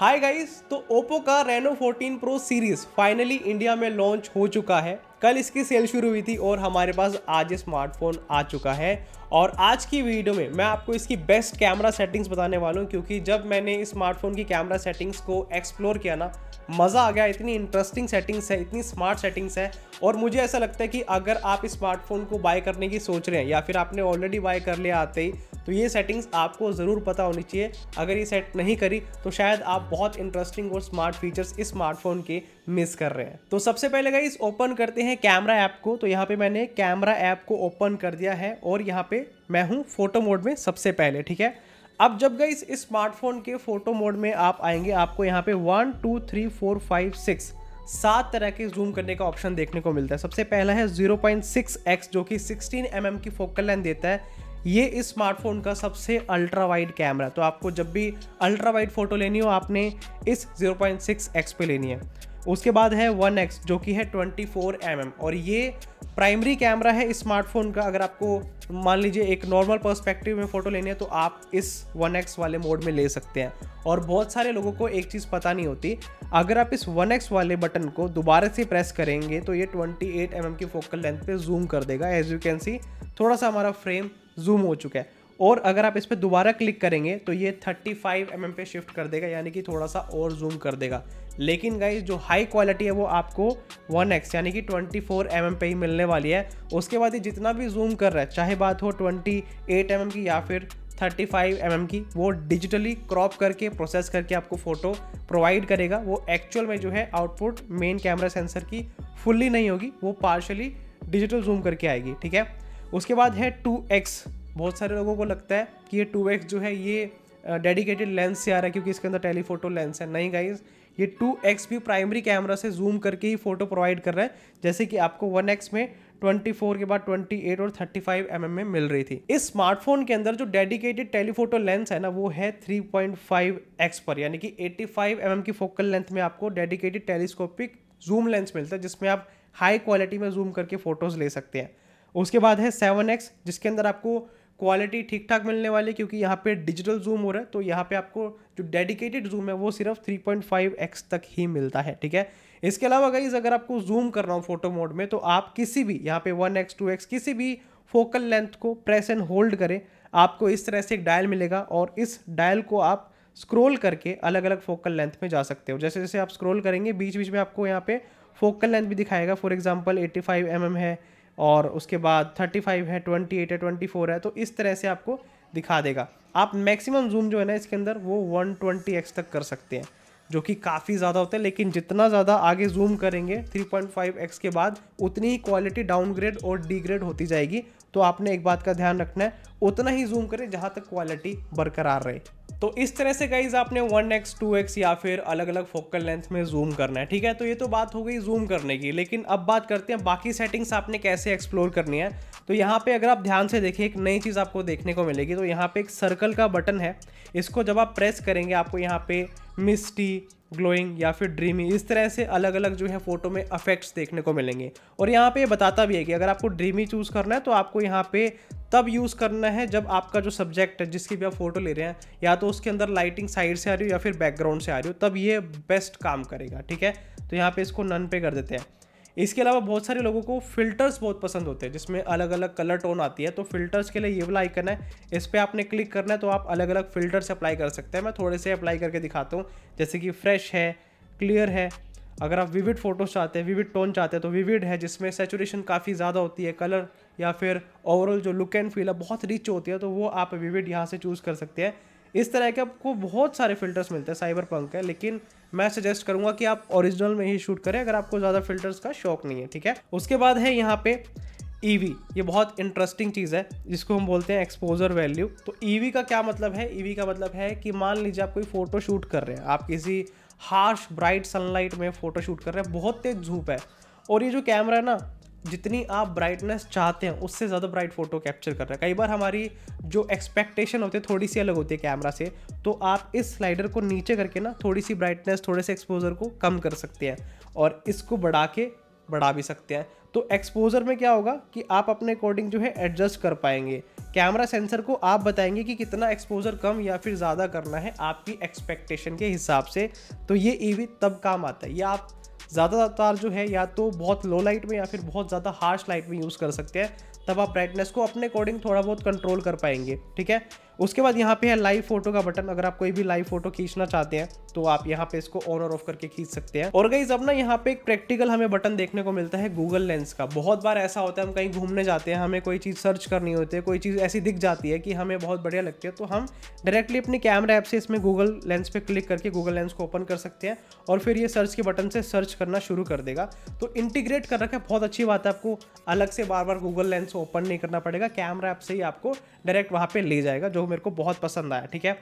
हाय guys, तो Oppo का Reno 14 Pro series finally India में लॉन्च हो चुका है। कल इसकी सेल शुरू हुई थी और हमारे पास आज स्मार्टफोन आ चुका है। और आज की वीडियो में मैं आपको इसकी बेस्ट कैमरा सेटिंग्स बताने वाला हूँ, क्योंकि जब मैंने इस स्मार्टफोन की कैमरा सेटिंग्स को एक्सप्लोर किया ना, मज़ा आ गया। इतनी इंटरेस्टिंग सेटिंग्स है, इतनी स्मार्ट सेटिंग्स है। और मुझे ऐसा लगता है कि अगर आप इस स्मार्टफोन को बाय करने की सोच रहे हैं या फिर आपने ऑलरेडी बाय कर लिया आते ही, तो ये सेटिंग्स आपको ज़रूर पता होनी चाहिए। अगर ये सेट नहीं करी तो शायद आप बहुत इंटरेस्टिंग और स्मार्ट फीचर्स इस स्मार्टफोन के मिस कर रहे हैं। तो सबसे पहले गाइस ओपन करते हैं कैमरा ऐप को। तो यहाँ पे मैंने कैमरा ऐप को ओपन कर दिया है और यहाँ पे मैं हूँ फोटो मोड में सबसे पहले, ठीक है। अब जब गाइस इस स्मार्टफोन के फोटो मोड में आप आएंगे, आपको यहाँ पे 1 2 3 4 5 6 7 तरह के जूम करने का ऑप्शन देखने को मिलता है। सबसे पहला है 0.6x जो कि 16 mm की फोकल लेंथ देता है। ये इस स्मार्टफोन का सबसे अल्ट्रा वाइड कैमरा है। तो आपको जब भी अल्ट्रा वाइड फोटो लेनी हो, आपने इस 0.6x पे लेनी है। उसके बाद है 1x जो कि है 24 mm, और ये प्राइमरी कैमरा है इस स्मार्टफोन का। अगर आपको मान लीजिए एक नॉर्मल पर्सपेक्टिव में फ़ोटो लेनी है तो आप इस 1x वाले मोड में ले सकते हैं। और बहुत सारे लोगों को एक चीज़ पता नहीं होती, अगर आप इस 1x वाले बटन को दोबारा से प्रेस करेंगे तो ये 28 mm की फोकल लेंथ पे जूम कर देगा। एज यू कैन सी थोड़ा सा हमारा फ्रेम जूम हो चुका है। और अगर आप इस पर दोबारा क्लिक करेंगे तो ये 35 mm पे शिफ्ट कर देगा, यानी कि थोड़ा सा और जूम कर देगा। लेकिन गाइस जो हाई क्वालिटी है वो आपको 1x यानी कि 24 mm पे ही मिलने वाली है। उसके बाद ये जितना भी जूम कर रहा है, चाहे बात हो 28 mm की या फिर 35 mm की, वो डिजिटली क्रॉप करके प्रोसेस करके आपको फ़ोटो प्रोवाइड करेगा। वो एक्चुअल में जो है आउटपुट मेन कैमरा सेंसर की फुल्ली नहीं होगी, वो पार्शली डिजिटल जूम करके आएगी, ठीक है। उसके बाद है 2x। बहुत सारे लोगों को लगता है कि ये 2x जो है ये डेडिकेटेड लेंस से आ रहा है क्योंकि इसके अंदर टेलीफोटो लेंस है। नहीं गाइज, ये 2x भी प्राइमरी कैमरा से जूम करके ही फोटो प्रोवाइड कर रहा है, जैसे कि आपको 1x में 24 के बाद 28 और 35 mm में मिल रही थी। इस स्मार्टफोन के अंदर जो डेडिकेटेड टेलीफोटो लेंस है ना, वो है 3.5x पर, यानी कि 85 mm की फोकल लेंथ में आपको डेडिकेटेड टेलीस्कोपिक जूम लेंस मिलता है, जिसमें आप हाई क्वालिटी में जूम करके फोटोज ले सकते हैं। उसके बाद है 7x, जिसके अंदर आपको क्वालिटी ठीक ठाक मिलने वाली है क्योंकि यहाँ पे डिजिटल जूम हो रहा है। तो यहाँ पे आपको जो डेडिकेटेड जूम है वो सिर्फ 3.5x तक ही मिलता है, ठीक है। इसके अलावा गाइस अगर आपको जूम करना हो फोटो मोड में, तो आप किसी भी यहाँ पे 1x 2x किसी भी फोकल लेंथ को प्रेस एंड होल्ड करें, आपको इस तरह से एक डायल मिलेगा और इस डायल को आप स्क्रोल करके अलग अलग फोकल लेंथ में जा सकते हो। जैसे जैसे आप स्क्रोल करेंगे बीच बीच में आपको यहाँ पे फोकल लेंथ भी दिखाएगा। फॉर एग्जाम्पल 85 mm है, और उसके बाद 35 है, 28 है, 24 है, तो इस तरह से आपको दिखा देगा। आप मैक्सिमम जूम जो है ना इसके अंदर वो 120x तक कर सकते हैं, जो कि काफ़ी ज़्यादा होता है। लेकिन जितना ज़्यादा आगे जूम करेंगे 3.5x के बाद, उतनी ही क्वालिटी डाउनग्रेड और डीग्रेड होती जाएगी। तो आपने एक बात का ध्यान रखना है, उतना ही जूम करें जहाँ तक क्वालिटी बरकरार रहे। तो इस तरह से गाइज आपने 1x 2x या फिर अलग अलग फोकल लेंथ में जूम करना है, ठीक है। तो ये तो बात हो गई जूम करने की, लेकिन अब बात करते हैं बाकी सेटिंग्स आपने कैसे एक्सप्लोर करनी है। तो यहाँ पे अगर आप ध्यान से देखिए, एक नई चीज़ आपको देखने को मिलेगी। तो यहाँ पे एक सर्कल का बटन है, इसको जब आप प्रेस करेंगे आपको यहाँ पे मिस्टी, ग्लोइंग या फिर ड्रीमी, इस तरह से अलग अलग जो है फोटो में इफेक्ट्स देखने को मिलेंगे। और यहाँ पे ये बताता भी है कि अगर आपको ड्रीमी चूज़ करना है तो आपको यहाँ पे तब यूज़ करना है जब आपका जो सब्जेक्ट है जिसकी भी आप फोटो ले रहे हैं, या तो उसके अंदर लाइटिंग साइड से आ रही हो या फिर बैकग्राउंड से आ रही हो, तब ये बेस्ट काम करेगा, ठीक है। तो यहाँ पे इसको नन पे कर देते हैं। इसके अलावा बहुत सारे लोगों को फिल्टर्स बहुत पसंद होते हैं जिसमें अलग अलग कलर टोन आती है। तो फिल्टर्स के लिए ये वाला आइकन है, इस पर आपने क्लिक करना है तो आप अलग अलग फिल्टर्स अप्लाई कर सकते हैं। मैं थोड़े से अप्लाई करके दिखाता हूँ, जैसे कि फ्रेश है, क्लियर है। अगर आप विविड फोटोज चाहते हैं, विविड टोन चाहते हैं, तो विविड है जिसमें सैचुरेशन काफ़ी ज़्यादा होती है, कलर या फिर ओवरऑल जो लुक एंड फील है बहुत रिच होती है, तो वो आप विविड यहाँ से चूज़ कर सकते हैं। इस तरह के आपको बहुत सारे फिल्टर्स मिलते हैं। साइबरपंक है, लेकिन मैं सजेस्ट करूंगा कि आप ओरिजिनल में ही शूट करें अगर आपको ज़्यादा फिल्टर्स का शौक नहीं है, ठीक है। उसके बाद है यहाँ पे ईवी। ये बहुत इंटरेस्टिंग चीज़ है जिसको हम बोलते हैं एक्सपोजर वैल्यू। तो ईवी का क्या मतलब है? ईवी का मतलब है कि मान लीजिए आप कोई फोटो शूट कर रहे हैं, आप किसी हार्श ब्राइट सनलाइट में फोटो शूट कर रहे हैं, बहुत तेज धूप है, और ये जो कैमरा है ना, जितनी आप ब्राइटनेस चाहते हैं उससे ज़्यादा ब्राइट फोटो कैप्चर कर रहा है। कई बार हमारी जो एक्सपेक्टेशन होती है थोड़ी सी अलग होती है कैमरा से, तो आप इस स्लाइडर को नीचे करके ना थोड़ी सी ब्राइटनेस, थोड़े से एक्सपोजर को कम कर सकते हैं और इसको बढ़ा के बढ़ा भी सकते हैं। तो एक्सपोजर में क्या होगा कि आप अपने अकॉर्डिंग जो है एडजस्ट कर पाएंगे। कैमरा सेंसर को आप बताएंगे कि कितना एक्सपोजर कम या फिर ज़्यादा करना है आपकी एक्सपेक्टेशन के हिसाब से। तो ये ईवी तब काम आता है। ये आप ज़्यादातर जो है या तो बहुत लो लाइट में या फिर बहुत ज़्यादा हार्श लाइट में यूज़ कर सकते हैं, तब आप ब्राइटनेस को अपने अकॉर्डिंग थोड़ा बहुत कंट्रोल कर पाएंगे। ठीक है, उसके बाद यहाँ पे है लाइव फोटो का बटन। अगर आप कोई भी लाइव फोटो खींचना चाहते हैं तो आप यहाँ पे इसको ऑन और ऑफ करके खींच सकते हैं। और गाइस अब ना यहाँ पे एक प्रैक्टिकल हमें बटन देखने को मिलता है गूगल लेंस का। बहुत बार ऐसा होता है हम कहीं घूमने जाते हैं, हमें कोई चीज़ सर्च करनी होती है, कोई चीज़ ऐसी दिख जाती है कि हमें बहुत बढ़िया लगती है, तो हम डायरेक्टली अपने कैमरा ऐप से इसमें गूगल लेंस पे क्लिक करके गूगल लेंस को ओपन कर सकते हैं और फिर ये सर्च के बटन से सर्च करना शुरू कर देगा। तो इंटीग्रेट कर रखा है, बहुत अच्छी बात है। आपको अलग से बार बार गूगल लेंस ओपन नहीं करना पड़ेगा, कैमरा ऐप से ही आपको डायरेक्ट वहाँ पे ले जाएगा, जो मेरे को बहुत पसंद आया। ठीक है,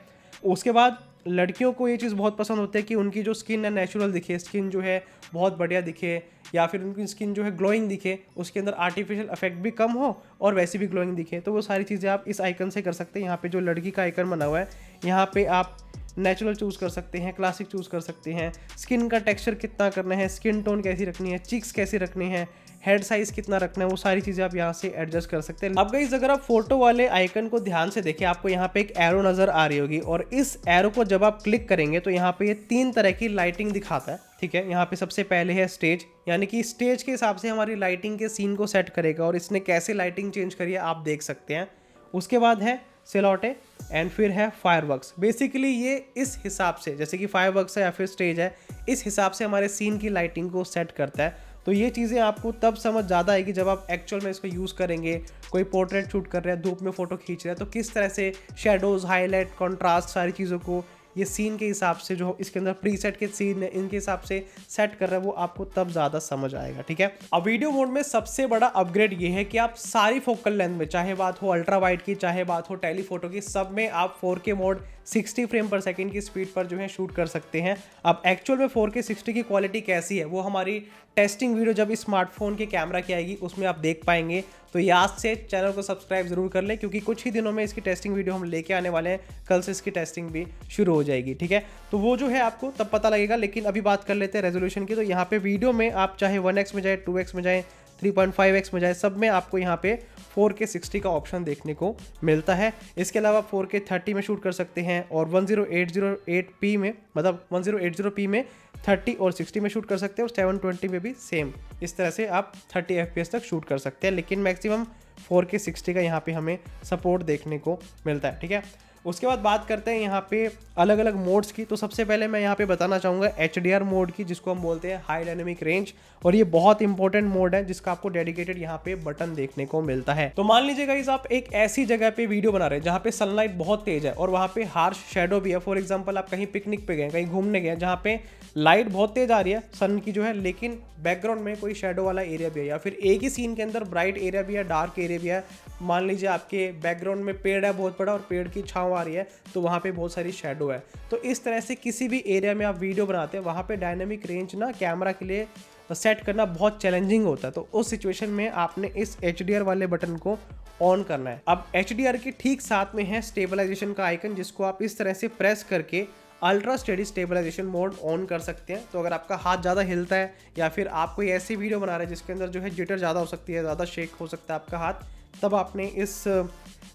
उसके बाद लड़कियों को ये चीज़ बहुत पसंद होती है कि उनकी जो स्किन है नेचुरल दिखे, स्किन जो है बहुत बढ़िया दिखे, या फिर उनकी स्किन जो है ग्लोइंग दिखे, उसके अंदर आर्टिफिशियल इफेक्ट भी कम हो और वैसे भी ग्लोइंग दिखे। तो वो सारी चीज़ें आप इस आइकन से कर सकते हैं। यहाँ पे जो लड़की का आइकन बना हुआ है, यहाँ पे आप नेचुरल चूज़ कर सकते हैं, क्लासिक चूज़ कर सकते हैं, स्किन का टेक्सचर कितना करना है, स्किन टोन कैसी रखनी है, चिक्स कैसे रखने हैं, हेड साइज कितना रखना है, वो सारी चीज़ें आप यहाँ से एडजस्ट कर सकते हैं। अब गाइस अगर आप फोटो वाले आइकन को ध्यान से देखें, आपको यहाँ पे एक एरो नज़र आ रही होगी और इस एरो को जब आप क्लिक करेंगे तो यहाँ पे ये 3 तरह की लाइटिंग दिखाता है। ठीक है, यहाँ पे सबसे पहले है स्टेज, यानी कि स्टेज के हिसाब से हमारी लाइटिंग के सीन को सेट करेगा और इसने कैसे लाइटिंग चेंज करी है आप देख सकते हैं। उसके बाद है सिलौटे एंड फिर है फायरवर्क्स। बेसिकली ये इस हिसाब से, जैसे कि फायरवर्क्स है या फिर स्टेज है, इस हिसाब से हमारे सीन की लाइटिंग को सेट करता है। तो ये चीज़ें आपको तब समझ ज़्यादा आएगी जब आप एक्चुअल में इसको यूज़ करेंगे। कोई पोर्ट्रेट शूट कर रहे हैं, धूप में फोटो खींच रहे हैं, तो किस तरह से शेडोज़, हाईलाइट, कॉन्ट्रास्ट, सारी चीज़ों को ये सीन के हिसाब से जो इसके अंदर प्रीसेट के सीन है इनके हिसाब से सेट कर रहे हैं, वो आपको तब ज़्यादा समझ आएगा। ठीक है, अब वीडियो मोड में सबसे बड़ा अपग्रेड ये है कि आप सारी फोकल लेंथ में, चाहे बात हो अल्ट्रा वाइड की, चाहे बात हो टेलीफोटो की, सब में आप 4K मोड 60 फ्रेम पर सेकंड की स्पीड पर जो है शूट कर सकते हैं। अब एक्चुअल में 4K 60 की क्वालिटी कैसी है वो हमारी टेस्टिंग वीडियो जब इस स्मार्टफोन के कैमरा की आएगी उसमें आप देख पाएंगे। तो याद से चैनल को सब्सक्राइब जरूर कर लें, क्योंकि कुछ ही दिनों में इसकी टेस्टिंग वीडियो हम लेके आने वाले हैं। कल से इसकी टेस्टिंग भी शुरू हो जाएगी। ठीक है, तो वो जो है आपको तब पता लगेगा। लेकिन अभी बात कर लेते हैं रेजोल्यूशन की। तो यहाँ पे वीडियो में आप चाहे 1x में जाए, 2x में जाए, 3.5x में जाए, सब में आपको यहाँ पे 4K 60 का ऑप्शन देखने को मिलता है। इसके अलावा 4K 30 में शूट कर सकते हैं और 1080p में, मतलब 1080p में 30 और 60 में शूट कर सकते हैं और 720 में भी सेम इस तरह से आप 30 FPS तक शूट कर सकते हैं। लेकिन मैक्सिमम 4K 60 का यहाँ पे हमें सपोर्ट देखने को मिलता है। ठीक है, उसके बाद बात करते हैं यहाँ पे अलग अलग मोड्स की। तो सबसे पहले मैं यहाँ पे बताना चाहूँगा HDR मोड की, जिसको हम बोलते हैं हाई डायनेमिक रेंज, और ये बहुत इंपॉर्टेंट मोड है जिसका आपको डेडिकेटेड यहाँ पे बटन देखने को मिलता है। तो मान लीजिए गाइस आप एक ऐसी जगह पे वीडियो बना रहे हैं जहाँ पे सनलाइट बहुत तेज है और वहाँ पे हार्श शेडो भी है। फॉर एग्जाम्पल आप कहीं पिकनिक पे गए, कहीं घूमने गए जहाँ पे लाइट बहुत तेज आ रही है सन की जो है, लेकिन बैकग्राउंड में कोई शेडो वाला एरिया भी है, या फिर एक ही सीन के अंदर ब्राइट एरिया भी है, डार्क एरिया भी है। मान लीजिए आपके बैकग्राउंड में पेड़ है बहुत बड़ा और पेड़ की छांव आ रही है, तो वहाँ पे बहुत सारी शेडो है। तो इस तरह से किसी भी एरिया में आप वीडियो बनाते हैं, वहाँ पे डायनेमिक रेंज ना कैमरा के लिए सेट करना बहुत चैलेंजिंग होता है। तो उस सिचुएशन में आपने इस HDR वाले बटन को ऑन करना है। अब HDR के ठीक साथ में है स्टेबलाइजेशन का आइकन, जिसको आप इस तरह से प्रेस करके ultra steady stabilization mode on कर सकते हैं। तो अगर आपका हाथ ज़्यादा हिलता है या फिर आप कोई ऐसी वीडियो बना रहे हैं जिसके अंदर जो है जिटर ज़्यादा हो सकती है, ज़्यादा शेक हो सकता है आपका हाथ, तब आपने इस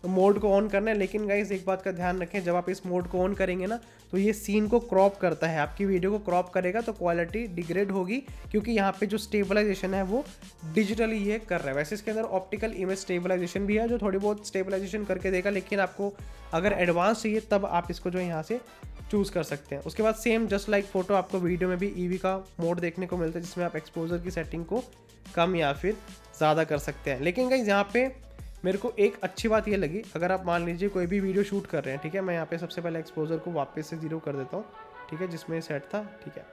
मोड को ऑन करना है। लेकिन गाइस एक बात का ध्यान रखें, जब आप इस मोड को ऑन करेंगे ना तो ये सीन को क्रॉप करता है, आपकी वीडियो को क्रॉप करेगा, तो क्वालिटी डिग्रेड होगी, क्योंकि यहाँ पे जो स्टेबलाइजेशन है वो डिजिटली ये कर रहा है। वैसे इसके अंदर ऑप्टिकल इमेज स्टेबलाइजेशन भी है जो थोड़ी बहुत स्टेबलाइजेशन करके देगा, लेकिन आपको अगर एडवांस चाहिए तब आप इसको जो है यहाँ से चूज़ कर सकते हैं। उसके बाद सेम जस्ट लाइक फोटो आपको वीडियो में भी ईवी का मोड देखने को मिलता है, जिसमें आप एक्सपोजर की सेटिंग को कम या फिर ज़्यादा कर सकते हैं। लेकिन गाइस यहाँ पे मेरे को एक अच्छी बात ये लगी, अगर आप मान लीजिए कोई भी वीडियो शूट कर रहे हैं, ठीक है, मैं यहाँ पे सबसे पहले एक्सपोजर को वापस से 0 कर देता हूँ, ठीक है, जिसमें सेट था। ठीक है,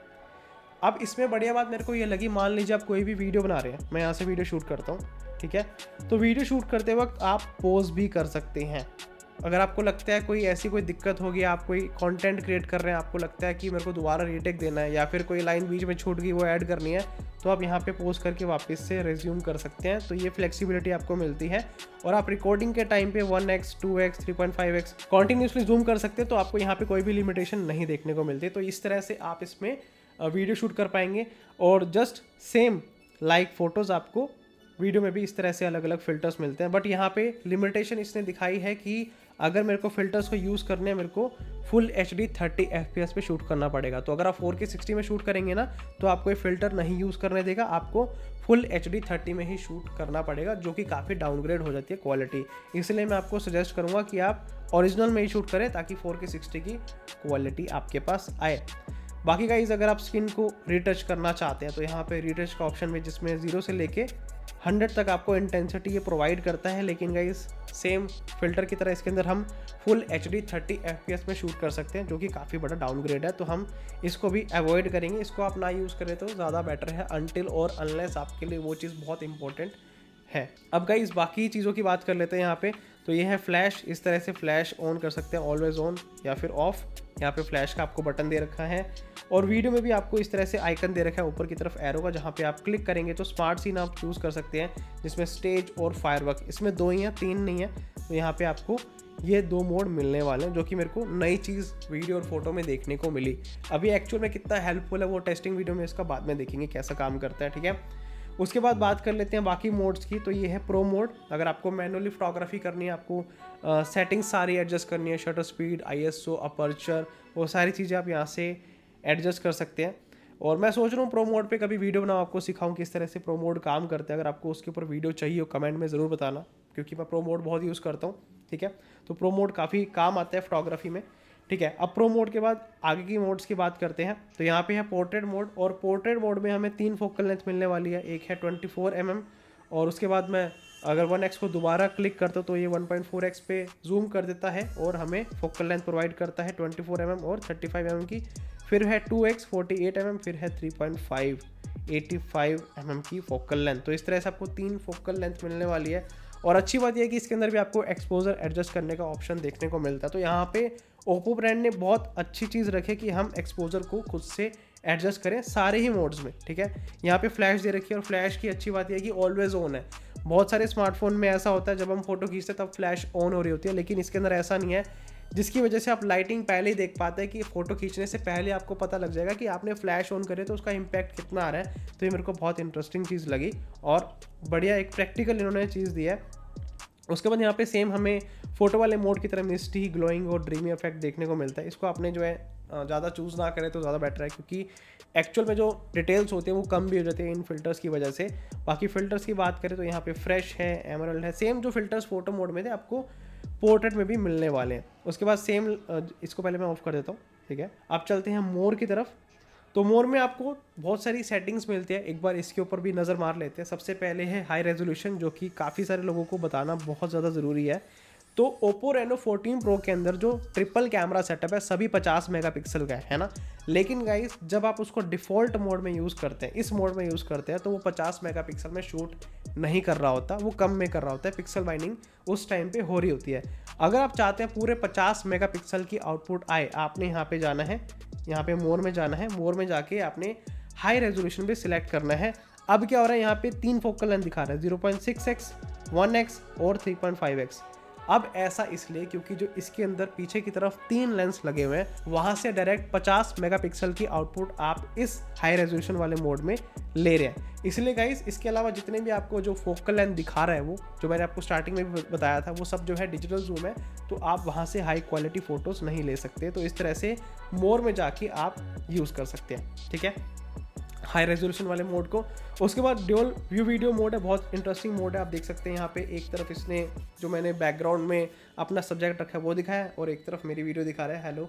अब इसमें बढ़िया बात मेरे को ये लगी, मान लीजिए आप कोई भी वीडियो बना रहे हैं, मैं यहाँ से वीडियो शूट करता हूँ, ठीक है, तो वीडियो शूट करते वक्त आप पोज भी कर सकते हैं। अगर आपको लगता है कोई ऐसी कोई दिक्कत होगी, आप कोई कंटेंट क्रिएट कर रहे हैं, आपको लगता है कि मेरे को दोबारा रीटेक देना है या फिर कोई लाइन बीच में छूट गई वो ऐड करनी है, तो आप यहाँ पे पोज करके वापस से रिज्यूम कर सकते हैं। तो ये फ्लेक्सिबिलिटी आपको मिलती है और आप रिकॉर्डिंग के टाइम पे 1x, 2x, 3.5x continuously zoom कर सकते हैं, तो आपको यहाँ पे कोई भी लिमिटेशन नहीं देखने को मिलती। तो इस तरह से आप इसमें वीडियो शूट कर पाएंगे। और जस्ट सेम लाइक फ़ोटोज़ आपको वीडियो में भी इस तरह से अलग अलग फ़िल्टर्स मिलते हैं। बट यहाँ पे लिमिटेशन इसने दिखाई है कि अगर मेरे को फ़िल्टर्स को यूज़ करने हैं, मेरे को फुल HD 30 FPS पे शूट करना पड़ेगा। तो अगर आप 4K 60 में शूट करेंगे ना, तो आपको ये फ़िल्टर नहीं यूज़ करने देगा, आपको फुल HD 30 में ही शूट करना पड़ेगा, जो कि काफ़ी डाउनग्रेड हो जाती है क्वालिटी। इसलिए मैं आपको सजेस्ट करूँगा कि आप ओरिजिनल में ही शूट करें, ताकि 4K 60 की क्वालिटी आपके पास आए। बाकी गाइस, अगर आप स्किन को रीटच करना चाहते हैं तो यहाँ पे रीटच का ऑप्शन है, जिसमें 0 से लेके 100 तक आपको इंटेंसिटी ये प्रोवाइड करता है। लेकिन गाइस, सेम फिल्टर की तरह इसके अंदर हम फुल HD 30 FPS में शूट कर सकते हैं, जो कि काफ़ी बड़ा डाउनग्रेड है। तो हम इसको भी अवॉइड करेंगे, इसको आप ना यूज़ करें तो ज़्यादा बेटर है, अनटिल और अनलेस आपके लिए वो चीज़ बहुत इंपॉर्टेंट है। अब गाइस, बाकी चीज़ों की बात कर लेते हैं यहाँ पे। तो ये है फ्लैश, इस तरह से फ्लैश ऑन कर सकते हैं, ऑलवेज ऑन या फिर ऑफ। यहाँ पे फ्लैश का आपको बटन दे रखा है, और वीडियो में भी आपको इस तरह से आइकन दे रखा है ऊपर की तरफ एरो का, जहाँ पे आप क्लिक करेंगे तो स्मार्ट सीन आप चूज़ कर सकते हैं, जिसमें स्टेज और फायरवर्क, इसमें 2 ही हैं, 3 नहीं है। तो यहाँ पे आपको ये 2 मोड मिलने वाले हैं, जो कि मेरे को नई चीज़ वीडियो और फोटो में देखने को मिली। अभी एक्चुअल में कितना हेल्पफुल है वो टेस्टिंग वीडियो में इसका बाद में देखेंगे कैसा काम करता है, ठीक है। उसके बाद बात कर लेते हैं बाकी मोड्स की। तो ये है प्रो मोड। अगर आपको मैनुअली फोटोग्राफी करनी है, आपको सेटिंग्स सारी एडजस्ट करनी है, शटर स्पीड, ISO, अपर्चर, वो सारी चीज़ें आप यहाँ से एडजस्ट कर सकते हैं। और मैं सोच रहा हूँ प्रो मोड पे कभी वीडियो बनाऊँ, आपको सिखाऊँ किस तरह से प्रो मोड काम करता है। अगर आपको उसके ऊपर वीडियो चाहिए हो, कमेंट में ज़रूर बताना, क्योंकि मैं प्रो मोड बहुत यूज़ करता हूँ, ठीक है। तो प्रो मोड काफ़ी काम आता है फोटोग्राफी में, ठीक है। अब प्रो मोड के बाद आगे की मोड्स की बात करते हैं। तो यहाँ पे है पोर्ट्रेट मोड, और पोर्ट्रेट मोड में हमें 3 फोकल लेंथ मिलने वाली है। एक है 24 mm, और उसके बाद मैं अगर 1x को दोबारा क्लिक करता हूँ तो ये 1.4x पे जूम कर देता है, और हमें फोकल लेंथ प्रोवाइड करता है 24 mm और 35 mm की। फिर है 2x 48 mm, फिर है 3.5 85 mm की फोकल लेंथ। तो इस तरह से आपको 3 फोकल लेंथ मिलने वाली है। और अच्छी बात यह है कि इसके अंदर भी आपको एक्सपोजर एडजस्ट करने का ऑप्शन देखने को मिलता है। तो यहाँ पे ओप्पो ब्रांड ने बहुत अच्छी चीज़ रखी है कि हम एक्सपोजर को खुद से एडजस्ट करें सारे ही मोड्स में, ठीक है। यहाँ पे फ्लैश दे रखी है, और फ्लैश की अच्छी बात यह है कि ऑलवेज ऑन है। बहुत सारे स्मार्टफोन में ऐसा होता है, जब हम फोटो खींचते हैं तब फ्लैश ऑन हो रही होती है, लेकिन इसके अंदर ऐसा नहीं है, जिसकी वजह से आप लाइटिंग पहले ही देख पाते हैं कि फ़ोटो खींचने से पहले आपको पता लग जाएगा कि आपने फ्लैश ऑन करे तो उसका इम्पैक्ट कितना आ रहा है। तो ये मेरे को बहुत इंटरेस्टिंग चीज़ लगी, और बढ़िया एक प्रैक्टिकल इन्होंने चीज़ दिया है। उसके बाद यहाँ पे सेम हमें फोटो वाले मोड की तरह मिस्टी, ग्लोइंग और ड्रीमी इफेक्ट देखने को मिलता है। इसको आपने जो है ज़्यादा चूज़ ना करें तो ज़्यादा बेटर है, क्योंकि एक्चुअल में जो डिटेल्स होते हैं वो कम भी हो जाते हैं इन फिल्टर्स की वजह से। बाकी फ़िल्टर्स की बात करें तो यहाँ पे फ्रेश है, एमरल्ड है, सेम जो फिल्टर्स फोटो मोड में थे आपको पोर्ट्रेट में भी मिलने वाले हैं। उसके बाद सेम, इसको पहले मैं ऑफ कर देता हूँ, ठीक है। अब चलते हैं मोर की तरफ। तो मोर में आपको बहुत सारी सेटिंग्स मिलती है, एक बार इसके ऊपर भी नज़र मार लेते हैं। सबसे पहले है हाई रेजोल्यूशन, जो कि काफ़ी सारे लोगों को बताना बहुत ज़्यादा ज़रूरी है। तो ओप्पो रेनो 14 प्रो के अंदर जो ट्रिपल कैमरा सेटअप है सभी 50 मेगापिक्सल का है ना। लेकिन गाइस, जब आप उसको डिफ़ॉल्ट मोड में यूज़ करते हैं, इस मोड में यूज़ करते हैं, तो वो 50 मेगापिक्सल में शूट नहीं कर रहा होता, वो कम में कर रहा होता है। पिक्सल बाइंडिंग उस टाइम पे हो रही होती है। अगर आप चाहते हैं पूरे 50 मेगापिक्सल की आउटपुट आए, आपने यहाँ पे जाना है, यहाँ पे मोर में जाना है। मोर में जाके आपने हाई रेजोल्यूशन पे सिलेक्ट करना है। अब क्या हो रहा है, यहाँ पे 3 फोकल लेंथ दिखा रहा है, 0.6x, 1x और 3.5x। अब ऐसा इसलिए क्योंकि जो इसके अंदर पीछे की तरफ 3 लेंस लगे हुए हैं, वहाँ से डायरेक्ट 50 मेगापिक्सल की आउटपुट आप इस हाई रेजोल्यूशन वाले मोड में ले रहे हैं। इसलिए गाइस, इसके अलावा जितने भी आपको जो फोकल लेंथ दिखा रहा है, वो जो मैंने आपको स्टार्टिंग में भी बताया था, वो सब जो है डिजिटल जूम है, तो आप वहाँ से हाई क्वालिटी फ़ोटोज़ नहीं ले सकते। तो इस तरह से मोर में जाके आप यूज़ कर सकते हैं, ठीक है, हाई रेजोल्यूशन वाले मोड को। उसके बाद ड्यूल व्यू वीडियो मोड है, बहुत इंटरेस्टिंग मोड है। आप देख सकते हैं यहाँ पे एक तरफ इसने जो मैंने बैकग्राउंड में अपना सब्जेक्ट रखा है वो दिखाया है, और एक तरफ मेरी वीडियो दिखा रहा है, हेलो।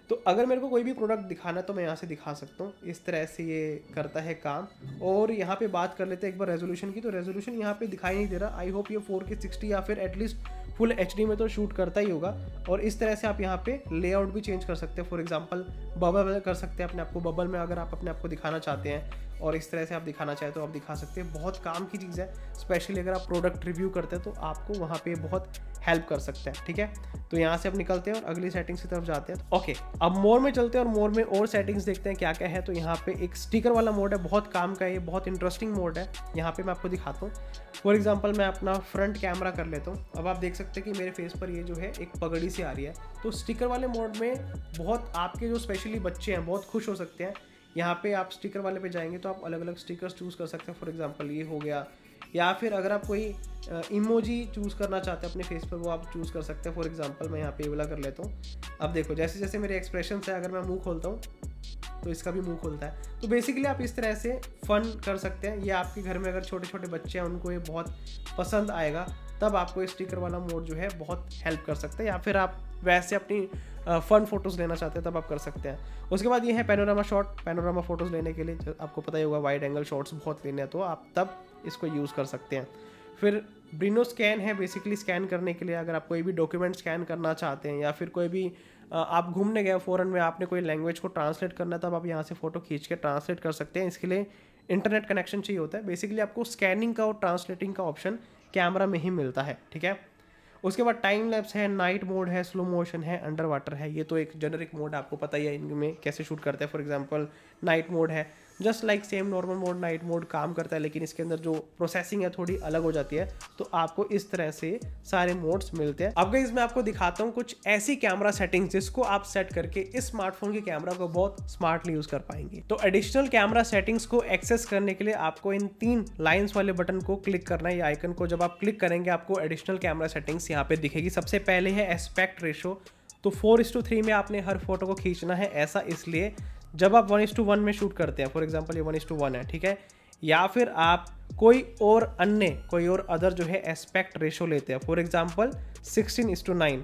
तो अगर मेरे को कोई भी प्रोडक्ट दिखाना है तो मैं यहाँ से दिखा सकता हूँ। इस तरह से ये करता है काम। और यहाँ पे बात कर लेते हैं एक बार रेजोल्यूशन की। तो रेजोल्यूशन यहाँ पे दिखाई नहीं दे रहा। आई होप ये 4K 60 या फिर एटलीस्ट फुल HD में तो शूट करता ही होगा। और इस तरह से आप यहाँ पे लेआउट भी चेंज कर सकते हैं। फॉर एग्जांपल बबल कर सकते हैं अपने आप को, बबल में अगर आप अपने आप को दिखाना चाहते हैं, और इस तरह से आप दिखाना चाहें तो आप दिखा सकते हैं। बहुत काम की चीज़ है, स्पेशली अगर आप प्रोडक्ट रिव्यू करते हैं तो आपको वहाँ पे बहुत हेल्प कर सकते हैं, ठीक है। तो यहाँ से अब निकलते हैं और अगली सेटिंग्स की तरफ जाते हैं। ओके, अब मोर में चलते हैं और मोर में और सेटिंग्स देखते हैं क्या क्या है। तो यहाँ पे एक स्टिकर वाला मोड है, बहुत काम का है, ये बहुत इंटरेस्टिंग मोड है। यहाँ पे मैं आपको दिखाता हूँ। फॉर एग्जाम्पल मैं अपना फ्रंट कैमरा कर लेता हूँ। अब आप देख सकते हैं कि मेरे फेस पर ये जो है एक पगड़ी सी आ रही है। तो स्टिकर वाले मोड में बहुत आपके जो स्पेशली बच्चे हैं बहुत खुश हो सकते हैं। यहाँ पे आप स्टिकर वाले पे जाएंगे तो आप अलग अलग स्टिकर्स चूज़ कर सकते हैं। फॉर एग्जांपल ये हो गया, या फिर अगर आप कोई इमोजी चूज़ करना चाहते हैं अपने फेस पर, वो आप चूज़ कर सकते हैं। फॉर एग्जांपल मैं यहाँ पे ये वाला कर लेता हूँ। अब देखो जैसे जैसे मेरे एक्सप्रेशन है, अगर मैं मुंह खोलता हूँ तो इसका भी मुंह खुलता है। तो बेसिकली आप इस तरह से फन कर सकते हैं। ये आपके घर में अगर छोटे छोटे बच्चे हैं उनको ये बहुत पसंद आएगा, तब आपको स्टिकर वाला मोड जो है बहुत हेल्प कर सकता है। या फिर आप वैसे अपनी फ़न फोटोज़ लेना चाहते हैं तब आप कर सकते हैं। उसके बाद ये है पैनोरामा शॉट। पैनोरामा फ़ोटोज़ लेने के लिए आपको पता ही होगा, वाइड एंगल शॉट्स बहुत लेने हैं तो आप तब इसको यूज़ कर सकते हैं। फिर ब्रिनो स्कैन है, बेसिकली स्कैन करने के लिए अगर आप कोई भी डॉक्यूमेंट स्कैन करना चाहते हैं, या फिर कोई भी आप घूमने गए फ़ॉरेन में, आपने कोई लैंग्वेज को ट्रांसलेट करना है, तब आप यहाँ से फ़ोटो खींच के ट्रांसलेट कर सकते हैं। इसके लिए इंटरनेट कनेक्शन चाहिए होता है। बेसिकली आपको स्कैनिंग का और ट्रांसलेटिंग का ऑप्शन कैमरा में ही मिलता है, ठीक है। उसके बाद टाइम लैप्स है, नाइट मोड है, स्लो मोशन है, अंडर वाटर है। ये तो एक जेनरिक मोड आपको पता ही है इनमें कैसे शूट करते हैं। फॉर एग्जांपल नाइट मोड है, just like same normal mode night mode काम करता है, लेकिन इसके अंदर जो प्रोसेसिंग है थोड़ी अलग हो जाती है। तो आपको इस तरह से सारे मोड्स मिलते हैं। अब गाइस मैं आपको दिखाता हूँ कुछ ऐसी कैमरा सेटिंग्स जिसको आप सेट करके इस स्मार्टफोन के कैमरा को बहुत स्मार्टली यूज कर पाएंगे। तो एडिशनल कैमरा सेटिंग्स को एक्सेस करने के लिए आपको इन 3 लाइंस वाले बटन को क्लिक करना है। ये आइकन को जब आप क्लिक करेंगे आपको एडिशनल कैमरा सेटिंग्स यहाँ पे दिखेगी। सबसे पहले है एस्पेक्ट रेशो। तो 4:3 में आपने हर फोटो को खींचना है। ऐसा इसलिए जब आप 1:1 में शूट करते हैं, फॉर एग्जांपल ये 1:1 है, ठीक है, या फिर आप कोई और अदर जो है एस्पेक्ट रेशो लेते हैं, फॉर एग्जांपल 16:9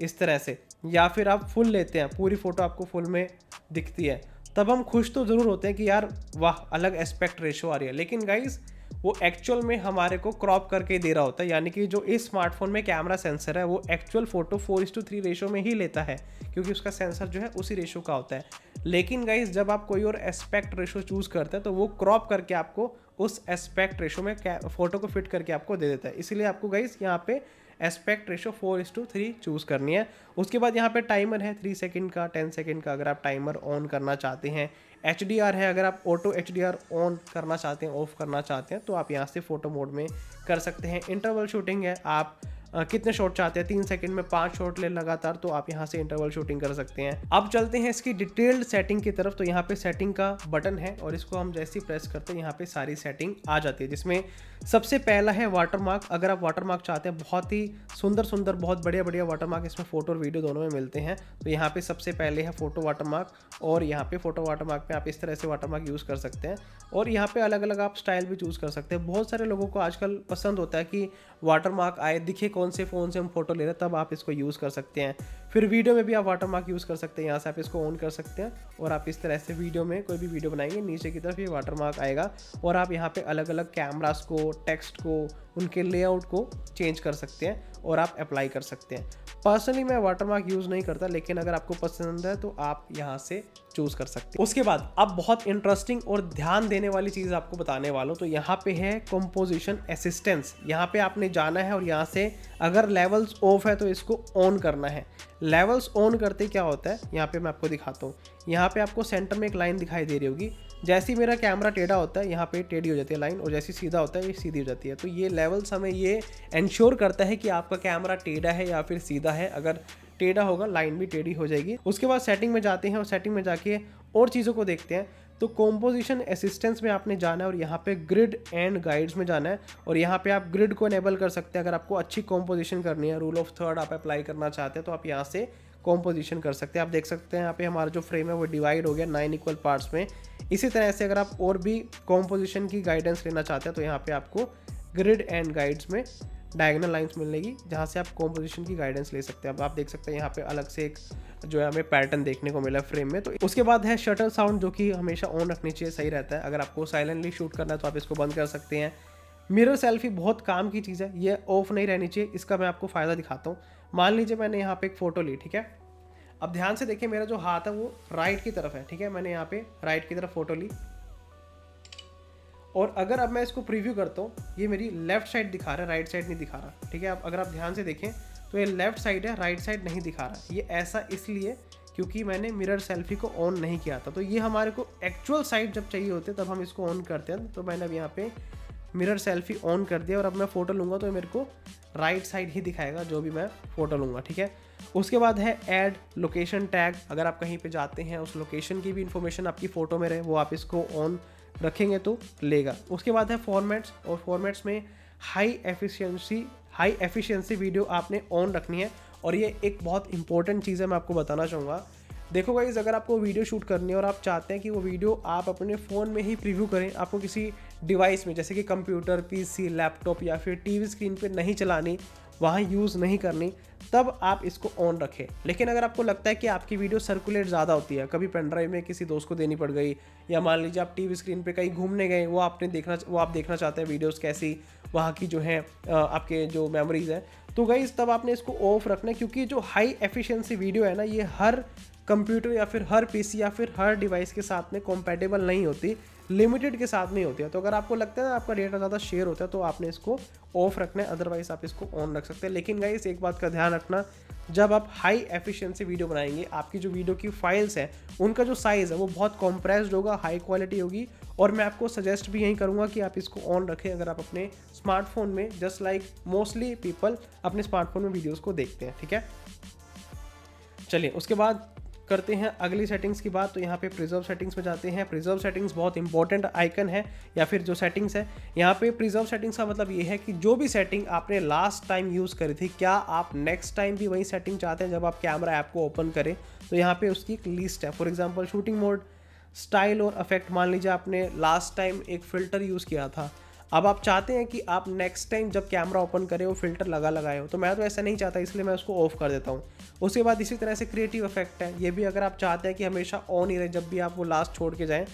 इस तरह से, या फिर आप फुल लेते हैं, पूरी फोटो आपको फुल में दिखती है, तब हम खुश तो ज़रूर होते हैं कि यार वाह अलग एस्पेक्ट रेशो आ रही है। लेकिन गाइज वो एक्चुअल में हमारे को क्रॉप करके दे रहा होता है, यानी कि जो इस स्मार्टफोन में कैमरा सेंसर है वो एक्चुअल फोटो 4:3 रेशो में ही लेता है, क्योंकि उसका सेंसर जो है उसी रेशो का होता है। लेकिन गाइज जब आप कोई और एस्पेक्ट रेशो चूज़ करते हैं तो वो क्रॉप करके आपको उस एस्पेक्ट रेशो में फोटो को फिट करके आपको दे देता है। इसलिए आपको गाइज यहाँ पे एस्पेक्ट रेशो 4:3 चूज़ करनी है। उसके बाद यहाँ पे टाइमर है 3 सेकंड का, 10 सेकंड का, अगर आप टाइमर ऑन करना चाहते हैं। HDR है, अगर आप ऑटो HDR ऑन करना चाहते हैं, ऑफ करना चाहते हैं, तो आप यहाँ से फोटो मोड में कर सकते हैं। इंटरवल शूटिंग है, आप कितने शॉट चाहते हैं, 3 सेकंड में 5 शॉट ले लगातार, तो आप यहाँ से इंटरवल शूटिंग कर सकते हैं। अब चलते हैं इसकी डिटेल्ड सेटिंग की तरफ। तो यहाँ पे सेटिंग का बटन है और इसको हम जैसे ही प्रेस करते हैं यहाँ पे सारी सेटिंग आ जाती है, जिसमें सबसे पहला है वाटरमार्क। अगर आप वाटरमार्क चाहते हैं, बहुत ही सुंदर बहुत बढ़िया वाटरमार्क इसमें फोटो और वीडियो दोनों में मिलते हैं। तो यहाँ पे सबसे पहले है फोटो वाटरमार्क, और यहाँ पे फोटो वाटरमार्क पे आप इस तरह से वाटरमार्क यूज़ कर सकते हैं। और यहाँ पे अलग अलग आप स्टाइल भी चूज़ कर सकते हैं। बहुत सारे लोगों को आजकल पसंद होता है कि वाटरमार्क आए, दिखे कौन से फ़ोन से हम फोटो ले रहे हैं, तब आप इसको यूज़ कर सकते हैं। फिर वीडियो में भी आप वाटरमार्क यूज़ कर सकते हैं, यहाँ से आप इसको ऑन कर सकते हैं और आप इस तरह से वीडियो में कोई भी वीडियो बनाएंगे, नीचे की तरफ ये वाटरमार्क आएगा और आप यहाँ पे अलग अलग कैमरास को, टेक्स्ट को, उनके लेआउट को चेंज कर सकते हैं और आप अप्लाई कर सकते हैं। पर्सनली मैं वाटरमार्क यूज़ नहीं करता, लेकिन अगर आपको पसंद है तो आप यहाँ से चूज़ कर सकते हैं। उसके बाद अब बहुत इंटरेस्टिंग और ध्यान देने वाली चीज़ आपको बताने वाला हूँ। तो यहाँ पे है कंपोजिशन असिस्टेंस। यहाँ पे आपने जाना है और यहाँ से अगर लेवल्स ऑफ है तो इसको ऑन करना है। लेवल्स ऑन करते क्या होता है, यहाँ पे मैं आपको दिखाता हूँ। यहाँ पे आपको सेंटर में एक लाइन दिखाई दे रही होगी। जैसे ही मेरा कैमरा टेढ़ा होता है यहाँ पे टेढ़ी हो जाती है लाइन, और जैसे सीधा होता है ये सीधी हो जाती है। तो ये लेवल्स हमें ये इंश्योर करता है कि आपका कैमरा टेढ़ा है या फिर सीधा है। अगर टेढ़ा होगा लाइन भी टेढ़ी हो जाएगी। उसके बाद सेटिंग में जाते हैं और सेटिंग में जाके और चीज़ों को देखते हैं। तो कॉम्पोजिशन असिस्टेंस में आपने जाना है और यहाँ पे ग्रिड एंड गाइड्स में जाना है, और यहाँ पे आप ग्रिड को इनेबल कर सकते हैं। अगर आपको अच्छी कॉम्पोजिशन करनी है, रूल ऑफ थर्ड आप अप्लाई करना चाहते हैं, तो आप यहाँ से कॉम्पोजिशन कर सकते हैं। आप देख सकते हैं यहाँ पे हमारा जो फ्रेम है वो डिवाइड हो गया 9 इक्वल पार्ट्स में। इसी तरह से अगर आप और भी कॉम्पोजिशन की गाइडेंस लेना चाहते हैं तो यहाँ पे आपको ग्रिड एंड गाइड्स में डायगोनल लाइंस मिलेगी, जहाँ से आप कॉम्पोजिशन की गाइडेंस ले सकते हैं। अब आप देख सकते हैं यहाँ पे अलग से एक जो है हमें पैटर्न देखने को मिला फ्रेम में। तो उसके बाद है शटर साउंड, जो कि हमेशा ऑन रखनी चाहिए, सही रहता है। अगर आपको साइलेंटली शूट करना है तो आप इसको बंद कर सकते हैं। मिरर सेल्फी बहुत काम की चीज़ है, ये ऑफ नहीं रहनी चाहिए। इसका मैं आपको फ़ायदा दिखाता हूँ। मान लीजिए मैंने यहाँ पे एक फ़ोटो ली, ठीक है। अब ध्यान से देखिए, मेरा जो हाथ है वो राइट की तरफ है, ठीक है। मैंने यहाँ पे राइट की तरफ फ़ोटो ली, और अगर अब मैं इसको प्रीव्यू करता हूँ, ये मेरी लेफ्ट साइड दिखा रहा है, राइट साइड नहीं दिखा रहा, ठीक है। अब अगर आप ध्यान से देखें तो ये लेफ्ट साइड है, राइट साइड नहीं दिखा रहा। ये ऐसा इसलिए क्योंकि मैंने मिरर सेल्फी को ऑन नहीं किया था। तो ये हमारे को एक्चुअल साइड जब चाहिए होते तब हम इसको ऑन करते हैं। तो मैंने अब यहाँ पे मिरर सेल्फी ऑन कर दिया और अब मैं फ़ोटो लूँगा तो मेरे को राइट साइड ही दिखाएगा जो भी मैं फ़ोटो लूँगा, ठीक है। उसके बाद है ऐड लोकेशन टैग, अगर आप कहीं पे जाते हैं उस लोकेशन की भी इन्फॉर्मेशन आपकी फ़ोटो में रहे, वो आप इसको ऑन रखेंगे तो लेगा। उसके बाद है फॉर्मेट्स, और फॉर्मेट्स में हाई एफिशिएंसी वीडियो आपने ऑन रखनी है। और ये एक बहुत इंपॉर्टेंट चीज़ है, मैं आपको बताना चाहूँगा। देखो गाइस, अगर आपको वीडियो शूट करनी है और आप चाहते हैं कि वो वीडियो आप अपने फ़ोन में ही प्रीव्यू करें, आपको किसी डिवाइस में जैसे कि कंप्यूटर, पीसी, लैपटॉप या फिर टीवी स्क्रीन पे नहीं चलानी, वहाँ यूज़ नहीं करनी, तब आप इसको ऑन रखें। लेकिन अगर आपको लगता है कि आपकी वीडियो सर्कुलेट ज़्यादा होती है, कभी पेन ड्राइव में किसी दोस्त को देनी पड़ गई, या मान लीजिए आप टीवी स्क्रीन पे कहीं घूमने गए, वो आप देखना चाहते हैं वीडियोज़ कैसी वहाँ की जो है आपके जो मेमोरीज़ है, तो गाइस तब आपने इसको ऑफ रखना है। क्योंकि जो हाई एफिशिएंसी वीडियो है ना, ये हर कंप्यूटर या फिर हर पीसी या फिर हर डिवाइस के साथ में कंपैटिबल नहीं होती, लिमिटेड के साथ में होती है। तो अगर आपको लगता है ना आपका डेटा ज़्यादा शेयर होता है तो आपने इसको ऑफ रखना है, अदरवाइज आप इसको ऑन रख सकते हैं। लेकिन गाइस एक बात का ध्यान रखना, जब आप हाई एफिशिएंसी वीडियो बनाएंगे, आपकी जो वीडियो की फाइल्स हैं उनका जो साइज़ है वो बहुत कॉम्प्रेस्ड होगा, हाई क्वालिटी होगी। और मैं आपको सजेस्ट भी यही करूँगा कि आप इसको ऑन रखें अगर आप अपने स्मार्टफोन में, जस्ट लाइक मोस्टली पीपल अपने स्मार्टफोन में वीडियोज़ को देखते हैं, ठीक है। चलिए उसके बाद करते हैं अगली सेटिंग्स की बात। तो यहाँ पे प्रिजर्व सेटिंग्स में जाते हैं। प्रिजर्व सेटिंग्स बहुत इंपॉर्टेंट आइकन है या फिर जो सेटिंग्स है, यहाँ पे प्रिजर्व सेटिंग्स का मतलब ये है कि जो भी सेटिंग आपने लास्ट टाइम यूज़ करी थी, क्या आप नेक्स्ट टाइम भी वही सेटिंग चाहते हैं जब आप कैमरा ऐप को ओपन करें, तो यहाँ पे उसकी एक लिस्ट है। For example shooting mode, style और इफेक्ट, मान लीजिए आपने लास्ट टाइम एक फ़िल्टर यूज़ किया था, अब आप चाहते हैं कि आप नेक्स्ट टाइम जब कैमरा ओपन करें वो फ़िल्टर लगाए हो, तो मैं तो ऐसा नहीं चाहता, इसलिए मैं उसको ऑफ कर देता हूँ। उसके बाद इसी तरह से क्रिएटिव इफेक्ट है, ये भी अगर आप चाहते हैं कि हमेशा ऑन ही रहे, जब भी आप वो लास्ट छोड़ के जाएँ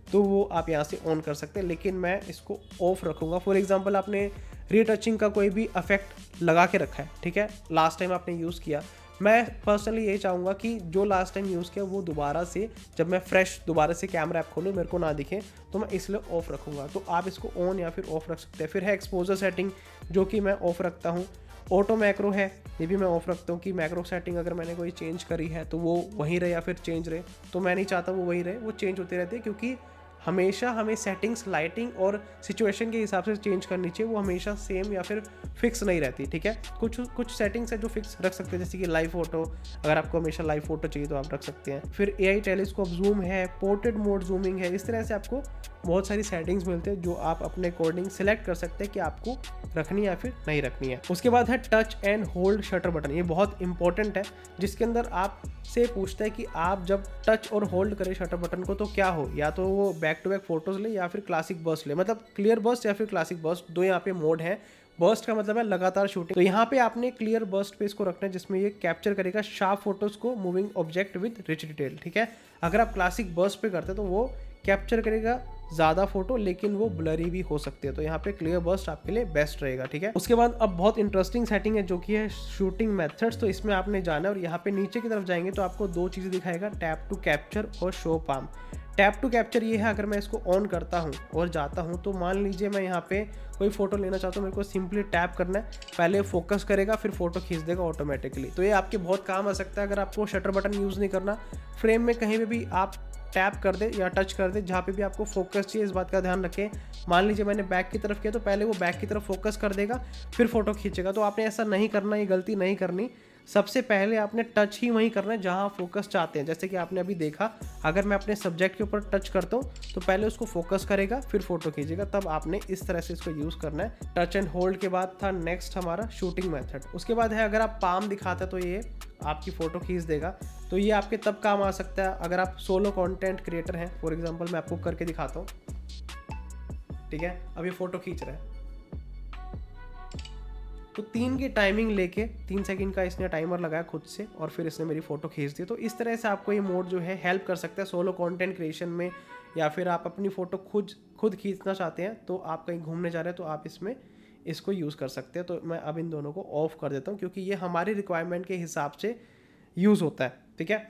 तो वो आप यहाँ से ऑन कर सकते हैं, लेकिन मैं इसको ऑफ रखूँगा। फॉर एग्जाम्पल आपने रीटचिंग का कोई भी इफेक्ट लगा के रखा है, ठीक है, लास्ट टाइम आपने यूज़ किया, मैं पर्सनली यही चाहूँगा कि जो लास्ट टाइम यूज़ किया वो दोबारा से, जब मैं फ्रेश दोबारा से कैमरा ऐप खोलूँ मेरे को ना दिखे, तो मैं इसलिए ऑफ रखूँगा। तो आप इसको ऑन या फिर ऑफ रख सकते हैं। फिर है एक्सपोजर सेटिंग, जो कि मैं ऑफ रखता हूँ। ऑटो मैक्रो है, ये भी मैं ऑफ रखता हूँ कि मैक्रो सेटिंग अगर मैंने कोई चेंज करी है तो वो वहीं रहे या फिर चेंज रहे, तो मैं नहीं चाहता वो वहीं रहे, वो चेंज होते रहते हैं। क्योंकि हमेशा हमें सेटिंग्स लाइटिंग और सिचुएशन के हिसाब से चेंज करनी चाहिए, वो हमेशा सेम या फिर फिक्स नहीं रहती, ठीक है। कुछ सेटिंग्स है जो फिक्स रख सकते हैं, जैसे कि लाइव फोटो, अगर आपको हमेशा लाइव फोटो चाहिए तो आप रख सकते हैं। फिर AI टेलीस्कोप जूम है, पोर्ट्रेट मोड जूमिंग है, इस तरह से आपको बहुत सारी सेटिंग्स मिलते हैं जो आप अपने अकॉर्डिंग सिलेक्ट कर सकते हैं कि आपको रखनी है या फिर नहीं रखनी है। उसके बाद है touch and hold shutter button, ये बहुत इंपॉर्टेंट है, जिसके अंदर आपसे पूछता है कि आप जब टच और होल्ड करें शटर बटन को तो क्या हो, या तो वो बैक टू बैक फोटोज ले या फिर क्लासिक बर्स्ट ले, मतलब क्लियर बर्स्ट या फिर क्लासिक बर्स्ट, दो यहाँ पे मोड है। बर्स्ट का मतलब है लगातार शूटिंग, तो यहाँ पे आपने क्लियर बर्स्ट पे इसको रखना है, जिसमें ये कैप्चर करेगा शार्प फोटोज को, moving object with rich detail, ठीक है। अगर आप क्लासिक बर्स्ट पे करते हैं तो वो कैप्चर करेगा ज़्यादा फोटो, लेकिन वो ब्लरी भी हो सकती है, तो यहाँ पे क्लियर बर्स्ट आपके लिए बेस्ट रहेगा, ठीक है। उसके बाद अब बहुत इंटरेस्टिंग सेटिंग है जो कि है शूटिंग मेथड्स, तो इसमें आपने जाना है और यहाँ पे नीचे की तरफ जाएंगे तो आपको दो चीज़ें दिखाएगा, टैप टू कैप्चर और show palm. Tap to capture ये है, अगर मैं इसको ऑन करता हूँ और जाता हूँ तो मान लीजिए मैं यहाँ पे कोई फोटो लेना चाहता हूँ, मेरे को सिंपली टैप करना है, पहले फोकस करेगा फिर फोटो खींच देगा ऑटोमेटिकली। तो ये आपके बहुत काम आ सकता है अगर आपको शटर बटन यूज़ नहीं करना, फ्रेम में कहीं भी आप टैप कर दे या टच कर दे, जहाँ पे भी आपको फोकस चाहिए, इस बात का ध्यान रखें। मान लीजिए मैंने बैक की तरफ किया तो पहले वो बैक की तरफ फोकस कर देगा फिर फोटो खींचेगा, तो आपने ऐसा नहीं करना, ये गलती नहीं करनी। सबसे पहले आपने टच ही वहीं करना है जहाँ फोकस चाहते हैं। जैसे कि आपने अभी देखा, अगर मैं अपने सब्जेक्ट के ऊपर टच करता हूँ तो पहले उसको फोकस करेगा फिर फोटो खींचेगा, तब आपने इस तरह से इसको यूज़ करना है। टच एंड होल्ड के बाद था नेक्स्ट हमारा शूटिंग मेथड। उसके बाद है अगर आप पाम दिखाते हैं तो ये आपकी फ़ोटो खींच देगा, तो ये आपके तब काम आ सकता है अगर आप सोलो कंटेंट क्रिएटर हैं। फॉर एग्जांपल मैं आपको करके दिखाता हूँ, ठीक है। अब ये फ़ोटो खींच रहा है तो 3 की टाइमिंग लेके 3 सेकंड का इसने टाइमर लगाया खुद से और फिर इसने मेरी फ़ोटो खींच दी। तो इस तरह से आपको ये मोड जो है हेल्प कर सकता है सोलो कंटेंट क्रिएशन में, या फिर आप अपनी फ़ोटो खुद खींचना चाहते हैं तो आप कहीं घूमने जा रहे हैं तो आप इसमें इसको यूज़ कर सकते हैं। तो मैं अब इन दोनों को ऑफ कर देता हूँ क्योंकि ये हमारी रिक्वायरमेंट के हिसाब से यूज़ होता है, ठीक है।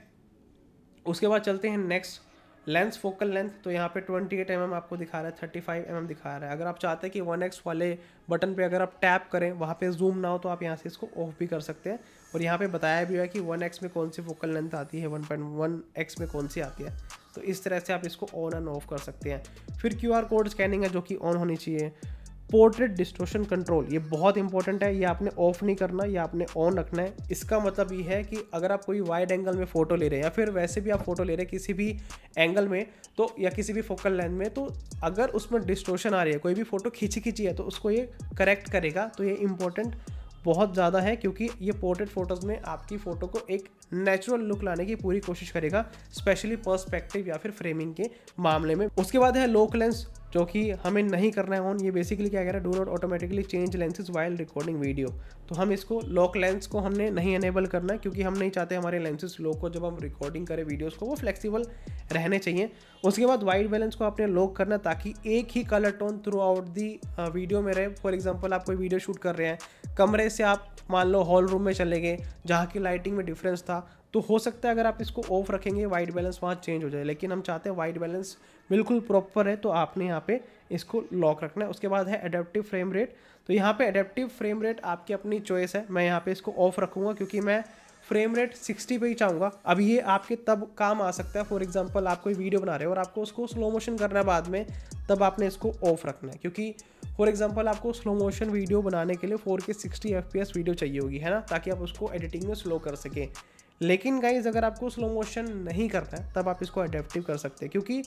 उसके बाद चलते हैं नेक्स्ट, लेंस फोकल लेंथ। तो यहाँ पे 28 mm आपको दिखा रहा है, 35 mm दिखा रहा है। अगर आप चाहते हैं कि 1x वाले बटन पे अगर आप टैप करें वहाँ पे जूम ना हो तो आप यहाँ से इसको ऑफ भी कर सकते हैं। और यहाँ पे बताया भी है कि 1x में कौन सी फोकल लेंथ आती है, 1.1x में कौन सी आती है, तो इस तरह से आप इसको ऑन एंड ऑफ कर सकते हैं। फिर QR कोड स्कैनिंग है जो कि ऑन होनी चाहिए। पोर्ट्रेट डिस्टॉर्शन कंट्रोल, ये बहुत इंपॉर्टेंट है। ये आपने ऑफ नहीं करना, ये आपने ऑन रखना है। इसका मतलब ये है कि अगर आप कोई वाइड एंगल में फ़ोटो ले रहे हैं या फिर वैसे भी आप फोटो ले रहे हैं किसी भी एंगल में, तो या किसी भी फोकल लेंथ में, तो अगर उसमें डिस्टॉर्शन आ रही है, कोई भी फ़ोटो खींची है, तो उसको ये करेक्ट करेगा। तो ये इंपॉर्टेंट बहुत ज़्यादा है, क्योंकि ये पोर्ट्रेट फोटोज़ में आपकी फ़ोटो को एक नेचुरल लुक लाने की पूरी कोशिश करेगा, स्पेशली पर्सपेक्टिव या फिर फ्रेमिंग के मामले में। उसके बाद है लोक लेंस, जो कि हमें नहीं करना है ऑन। ये बेसिकली क्या कह रहा है, do not automatically change lenses while recording video. तो हम इसको लॉक लेंस को हमने नहीं एनेबल करना है, क्योंकि हम नहीं चाहते हमारे लेंसेज लॉक को, जब हम रिकॉर्डिंग करें वीडियोस को, वो फ्लेक्सिबल रहने चाहिए। उसके बाद वाइट बैलेंस को आपने लॉक करना, ताकि एक ही colour tone throughout the video में रहे। फॉर एग्जाम्पल आप कोई वीडियो शूट कर रहे हैं, कमरे से आप मान लो हॉल रूम में चले गए जहाँ की लाइटिंग में डिफरेंस था, तो हो सकता है अगर आप इसको ऑफ रखेंगे वाइट बैलेंस वहाँ चेंज हो जाए। लेकिन हम चाहते हैं वाइट बैलेंस बिल्कुल प्रॉपर है, तो आपने यहाँ पे इसको लॉक रखना है। उसके बाद है एडेप्टिव फ्रेम रेट। तो यहाँ पे एडेप्टिव फ्रेम रेट आपकी अपनी चॉइस है। मैं यहाँ पे इसको ऑफ रखूँगा, क्योंकि मैं फ्रेम रेट 60 पे ही चाहूँगा। अब ये आपके तब काम आ सकता है, फॉर एग्जांपल आप कोई वीडियो बना रहे हो और आपको उसको स्लो मोशन करना है बाद में, तब आपने इसको ऑफ रखना है। क्योंकि फॉर एग्जांपल आपको स्लो मोशन वीडियो बनाने के लिए 4K 60 FPS वीडियो चाहिए होगी, है ना, ताकि आप उसको एडिटिंग में स्लो कर सकें। लेकिन गाइज अगर आपको स्लो मोशन नहीं करना है, तब आप इसको अडेप्टिव कर सकते हैं। क्योंकि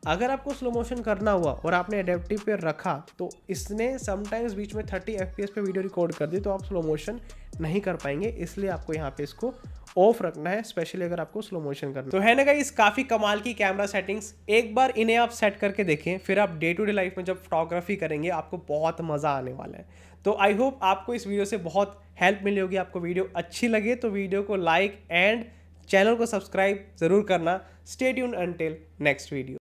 अगर आपको स्लो मोशन करना हुआ और आपने अडेप्टिव पे रखा, तो इसने समटाइम्स बीच में 30 FPS पे वीडियो रिकॉर्ड कर दी, तो आप स्लो मोशन नहीं कर पाएंगे। इसलिए आपको यहाँ पे इसको ऑफ रखना है, स्पेशली अगर आपको स्लो मोशन करना। तो है ना गाइस, काफ़ी कमाल की कैमरा सेटिंग्स। एक बार इन्हें आप सेट करके देखें, फिर आप डे टू डे लाइफ में जब फोटोग्राफी करेंगे, आपको बहुत मज़ा आने वाला है। तो आई होप आपको इस वीडियो से बहुत हेल्प मिली होगी। आपको वीडियो अच्छी लगे तो वीडियो को लाइक एंड चैनल को सब्सक्राइब ज़रूर करना। Stay tuned until next video.